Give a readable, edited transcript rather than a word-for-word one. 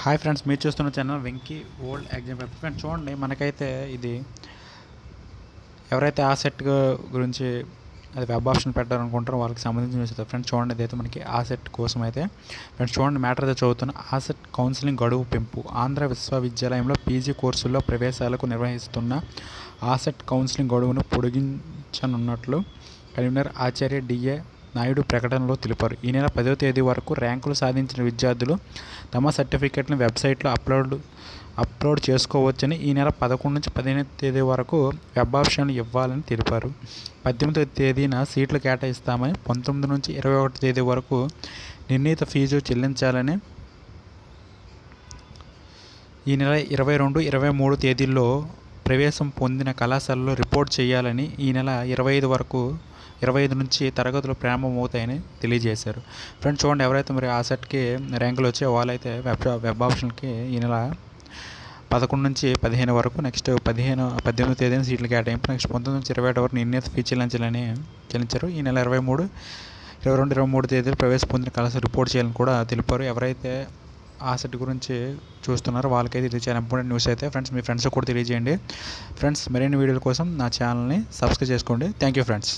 Hi friends, మీరు చూస్తున్న channel Venky old exam paper. Friends చూడండి, మనకైతే ఇది ఎవరైతే ఆ సెట్ గురించి అది వెబ్ ఆప్షన్ పెట్టాలనుకుంటారో వాళ్ళకి సంబంధించిన విషయం. ఫ్రెండ్స్ చూడండి, ఇదైతే మనకి ఆ సెట్ కోసం అయితే ఫ్రెండ్స్ చూడండి, మ్యాటర్ అయితే చదువుతున్న ఆ సెట్ కౌన్సిలింగ్ గడువు పెంపు. ఆంధ్ర విశ్వవిద్యాలయంలో పీజీ కోర్సుల్లో ప్రవేశాలకు నిర్వహిస్తున్న ఆ సెట్ కౌన్సిలింగ్ గడువును పొడిగించనున్నట్లు కన్వీనర్ ఆచార్య డిఏ నాయుడు ప్రకటనలో తెలిపారు. ఈ నెల 10వ తేదీ వరకు ర్యాంకులు సాధించిన విద్యార్థులు తమ సర్టిఫికెట్లను వెబ్సైట్లో అప్లోడ్ చేసుకోవచ్చని, ఈ నెల 11 నుంచి 15వ తేదీ వరకు వెబ్ ఆప్షన్లు ఇవ్వాలని తెలిపారు. 18వ తేదీన సీట్లు కేటాయిస్తామని, 19 నుంచి 21వ తేదీ వరకు నిర్ణీత ఫీజు చెల్లించాలని, ఈ నెల 22, 23 తేదీల్లో ప్రవేశం పొందిన కళాశాలలో రిపోర్ట్ చేయాలని, ఈ నెల 25 నుంచి తరగతులు ప్రారంభమవుతాయని తెలియజేశారు. ఫ్రెండ్స్ చూడండి, ఎవరైతే మరి ఆ సెట్కి ర్యాంకులు వచ్చాయో వాళ్ళైతే వెబ్ ఆప్షన్కి ఈ నెల 11 నుంచి 15 వరకు, నెక్స్ట్ 18వ తేదీన సీట్లు కేటాయింపు, నెక్స్ట్ 19 నుంచి 21 వరకు నిర్ణీత ఫీజు చెల్లించారు. ఈ నెల 22, 23 తేదీలు ప్రవేశం పొందిన కళాశాల రిపోర్ట్ చేయాలని కూడా తెలిపారు. ఎవరైతే ఆ సెట్ గురించి చూస్తున్నారో వాళ్ళకైతే ఇది చాలా ఇంపార్టెంట్ న్యూస్ అయితే. ఫ్రెండ్స్ మీ ఫ్రెండ్స్ కూడా తెలియజేయండి. ఫ్రెండ్స్ మరిన్ని వీడియోల కోసం నా ఛానల్ని సబ్స్క్రైబ్ చేసుకోండి. Thank you friends.